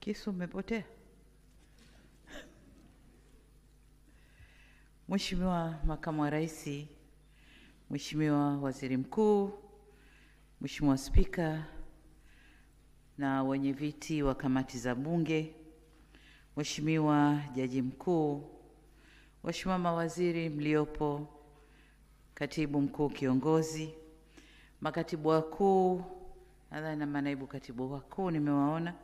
Kisu umepotea. Mheshimiwa Makamu wa Rais, Mheshimiwa Waziri Mkuu, Mheshimiwa Spika na wenye viti wa kamati za Bunge, Mheshimiwa Jaji Mkuu, Mheshimiwa mawaziri mliopo, Katibu Mkuu Kiongozi, makatibu wakuu, na manaibu katibu wakuu nimewaona,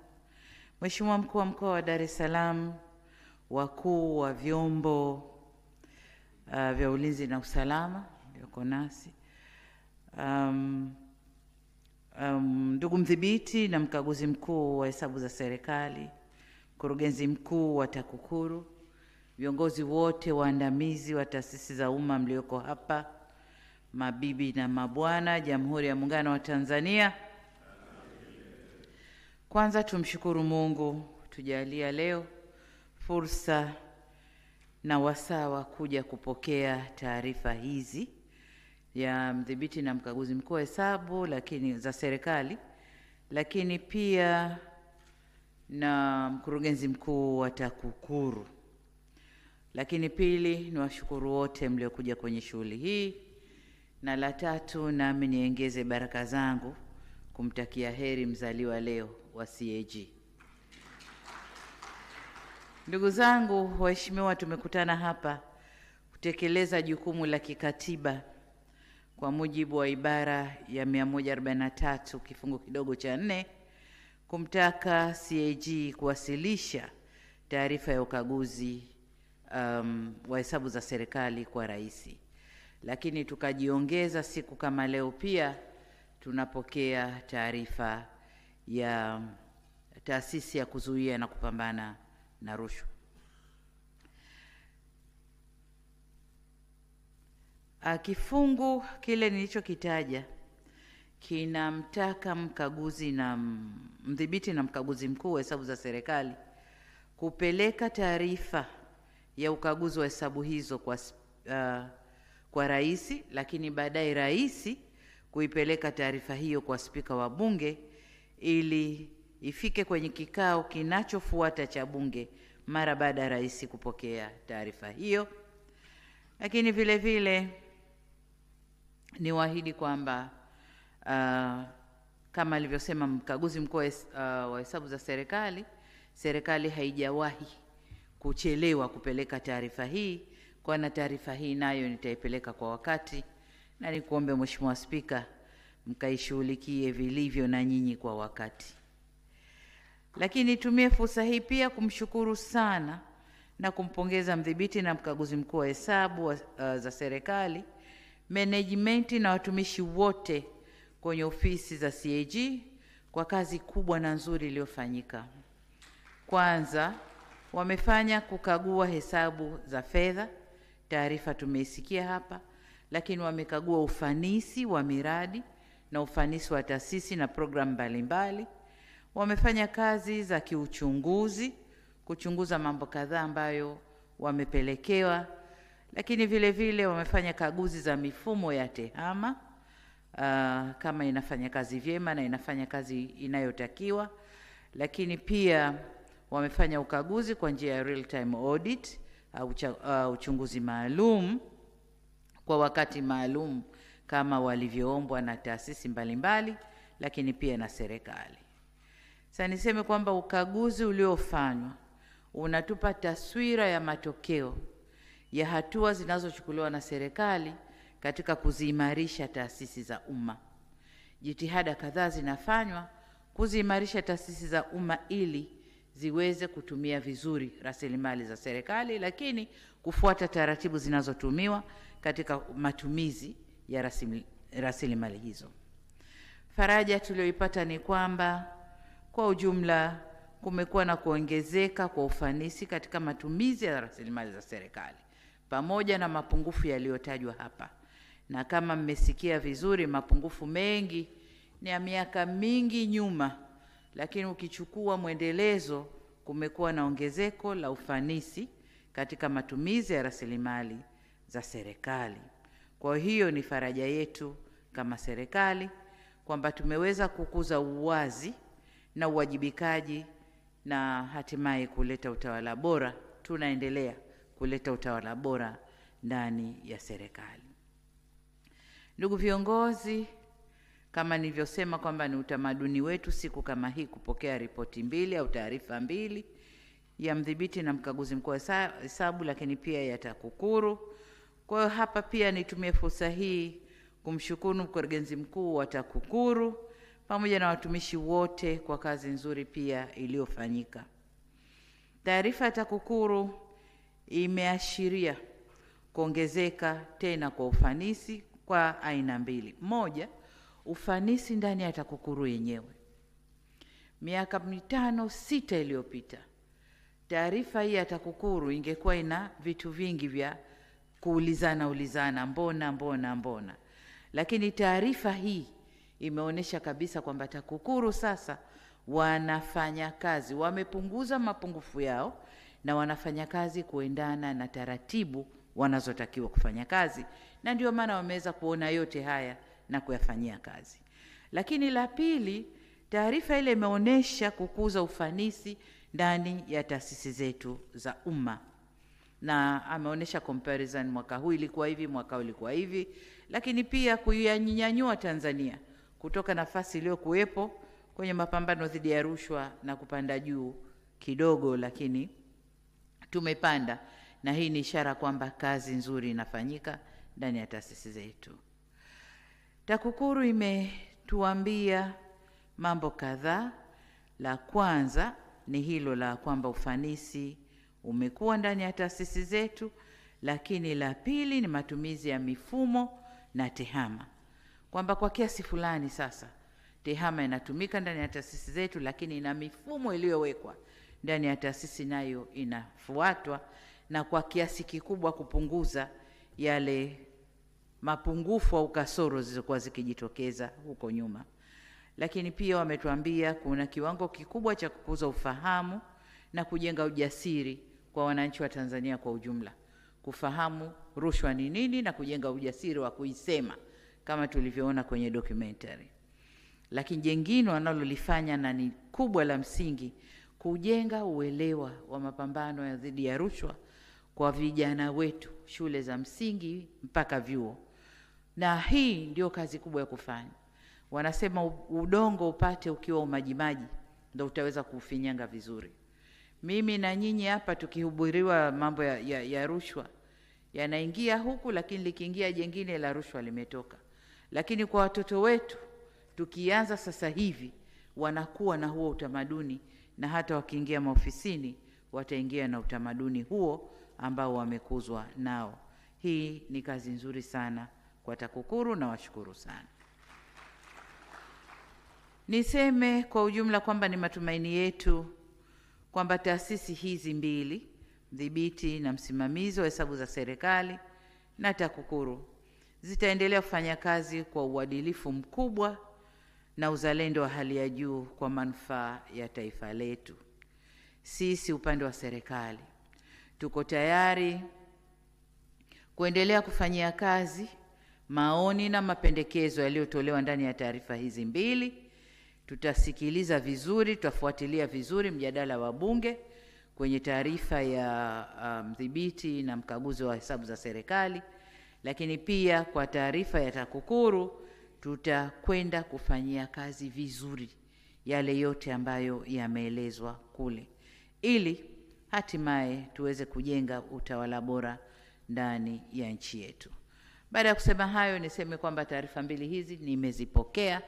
Mheshimiwa Mkuu wa Mkoa wa Dar es Salaam, wakuu wa vyombo vya ulinzi na usalama yuko nasi, ndugu mdhibiti na mkaguzi mkuu wa hesabu za serikali, mkurugenzi mkuu wa TAKUKURU, viongozi wote waandamizi wa taasisi za umma mlioko hapa, mabibi na mabwana, Jamhuri ya Muungano wa Tanzania. Kwanza tumshukuru Mungu tujalia leo fursa na wasaa wa kuja kupokea taarifa hizi ya mdhibiti na mkaguzi mkuu wa hesabu za serikali, lakini pia na mkurugenzi mkuu wa TAKUKURU. Lakini pili, ni washukuru wote mliokuja kwenye shughuli hii, na la tatu, nami niongeze baraka zangu kumtakia heri mzaliwa leo wa CAG. Ndugu zangu waheshimiwa, tumekutana hapa kutekeleza jukumu la kikatiba kwa mujibu wa ibara ya 143 kifungu kidogo cha 4 kumtaka CAG kuwasilisha taarifa ya ukaguzi wa hesabu za serikali kwa rais. Lakini tukajiongeza siku kama leo pia tunapokea taarifa ya taasisi ya kuzuia na kupambana na rushwa. Kifungu kile nilichokitaja kinamtaka mkaguzi na mdhibiti na mkaguzi mkuu wa hesabu za serikali kupeleka taarifa ya ukaguzi wa hesabu hizo kwa rais, lakini baadaye rais kuipeleka taarifa hiyo kwa spika wa bunge ili ifike kwenye kikao kinachofuata cha bunge mara baada ya rais kupokea taarifa hiyo. Lakini vile vile niwaahidi kwamba kama alivyosema mkaguzi mkuu wa hesabu za serikali, serikali haijawahi kuchelewa kupeleka taarifa hii, kwa taarifa hii nayo nitaipeleka kwa wakati, na nikuombe Mheshimiwa Spika mkaishughulikie vilivyo na nyinyi kwa wakati. Lakini nitumie fursa hii pia kumshukuru sana na kumpongeza mdhibiti na mkaguzi mkuu wa hesabu za serikali, management na watumishi wote kwenye ofisi za CAG kwa kazi kubwa na nzuri iliyofanyika. Kwanza, wamefanya kukagua hesabu za fedha, taarifa tumeisikia hapa, lakini wamekagua ufanisi wa miradi na ufanisi wa taasisi na programu mbalimbali. Wamefanya kazi za kiuchunguzi, kuchunguza mambo kadhaa ambayo wamepelekewa, lakini vile vile wamefanya kaguzi za mifumo ya TEHAMA kama inafanya kazi vyema na inafanya kazi inayotakiwa, lakini pia wamefanya ukaguzi kwa njia ya real time audit au uchunguzi maalum kwa wakati maalum kama walivyoombwa na taasisi mbalimbali, lakini pia na serikali. Sasa niseme kwamba ukaguzi uliofanywa unatupa taswira ya matokeo ya hatua zinazochukuliwa na serikali katika kuziimarisha taasisi za umma. Jitihada kadhaa zinafanywa kuziimarisha taasisi za umma ili ziweze kutumia vizuri rasilimali za serikali, lakini kufuata taratibu zinazotumiwa katika matumizi ya rasilimali hizo. Faraja tuliyoipata ni kwamba kwa ujumla kumekuwa na kuongezeka kwa ufanisi katika matumizi ya rasilimali za serikali, pamoja na mapungufu yaliyotajwa hapa. Na kama mmesikia vizuri, mapungufu mengi ni ya miaka mingi nyuma, lakini ukichukua mwendelezo kumekuwa na ongezeko la ufanisi katika matumizi ya rasilimali za serikali. Kwa hiyo ni faraja yetu kama serikali kwamba tumeweza kukuza uwazi na uwajibikaji na hatimaye kuleta utawala bora. Tunaendelea kuleta utawala bora ndani ya serikali. Ndugu viongozi, kama nilivyosema kwamba ni utamaduni wetu siku kama hii kupokea ripoti mbili au taarifa mbili, ya mdhibiti na mkaguzi mkuu wa hesabu, lakini pia ya TAKUKURU. Kwa hiyo hapa pia nitumie fursa hii kumshukuru mkurugenzi mkuu wa TAKUKURU pamoja na watumishi wote kwa kazi nzuri pia iliyofanyika. Taarifa ya TAKUKURU imeashiria kuongezeka tena kwa ufanisi kwa aina mbili. Moja, ufanisi ndani ya TAKUKURU yenyewe. Miaka 5-6 iliyopita, taarifa hii ya TAKUKURU ingekuwa ina vitu vingi vya kuulizana, mbona. Lakini taarifa hii imeonyesha kabisa kwamba TAKUKURU sasa wanafanya kazi, wamepunguza mapungufu yao na wanafanya kazi kuendana na taratibu wanazotakiwa kufanya kazi, na ndio maana wameweza kuona yote haya na kuyafanyia kazi. Lakini la pili, taarifa ile imeonyesha kukuza ufanisi ndani ya taasisi zetu za umma, na ameonyesha comparison, mwaka huu ilikuwa hivi, mwaka ulikuwa hivi, lakini pia kuyanyanyua Tanzania kutoka nafasi iliyokuwepo kwenye mapambano dhidi ya rushwa na kupanda juu kidogo, lakini tumepanda, na hii ni ishara kwamba kazi nzuri inafanyika ndani ya taasisi zetu. TAKUKURU imetuambia mambo kadhaa. La kwanza ni hilo la kwamba ufanisi umekuwa ndani ya taasisi zetu, lakini la pili ni matumizi ya mifumo na tehama, kwamba kwa kiasi fulani sasa tehama inatumika ndani ya taasisi zetu, lakini na mifumo iliyowekwa ndani ya taasisi nayo inafuatwa, na kwa kiasi kikubwa kupunguza yale mapungufu au kasoro zilizokuwa zikijitokeza huko nyuma. Lakini pia wametuambia kuna kiwango kikubwa cha kukuza ufahamu na kujenga ujasiri kwa wananchi wa Tanzania kwa ujumla, kufahamu rushwa ni nini na kujenga ujasiri wa kuisema kama tulivyoona kwenye documentary. Lakini jengine wanalolifanya na ni kubwa la msingi, kujenga uelewa wa mapambano ya dhidi ya rushwa kwa vijana wetu, shule za msingi mpaka vyuo. Na hii ndio kazi kubwa ya kufanya. Wanasema udongo upate ukiwa umajimaji ndio utaweza kufinyanga vizuri. Mimi na nyinyi hapa tukihubiriwa mambo ya rushwa yanaingia huku, lakini likiingia jengine la rushwa limetoka. Lakini kwa watoto wetu tukianza sasa hivi wanakuwa na huo utamaduni, na hata wakiingia maofisini wataingia na utamaduni huo ambao wamekuzwa nao. Hii ni kazi nzuri sana kwa TAKUKURU na washukuru sana. Niseme kwa ujumla kwamba ni matumaini yetu kwamba taasisi hizi mbili, mdhibiti na msimamizi wa hesabu za serikali na TAKUKURU, zitaendelea kufanya kazi kwa uadilifu mkubwa na uzalendo wa hali ya juu kwa manufaa ya taifa letu. Sisi upande wa serikali tuko tayari kuendelea kufanyia kazi maoni na mapendekezo yaliyotolewa ndani ya taarifa hizi mbili. Tutasikiliza vizuri, tutafuatilia vizuri mjadala wa Bunge kwenye taarifa ya mdhibiti na mkaguzi wa hesabu za serikali, lakini pia kwa taarifa ya TAKUKURU tutakwenda kufanyia kazi vizuri yale yote ambayo yameelezwa kule, ili hatimaye tuweze kujenga utawala bora ndani ya nchi yetu. Baada ya kusema hayo, niseme kwamba taarifa mbili hizi nimezipokea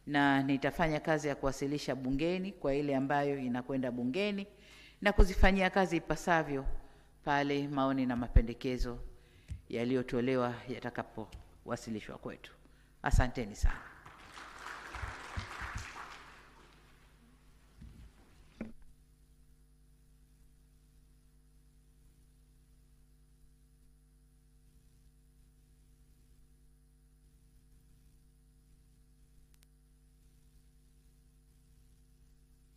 na nitafanya kazi ya kuwasilisha bungeni kwa ile ambayo inakwenda bungeni na kuzifanyia kazi ipasavyo pale maoni na mapendekezo yaliyotolewa yatakapowasilishwa kwetu. Asanteni sana.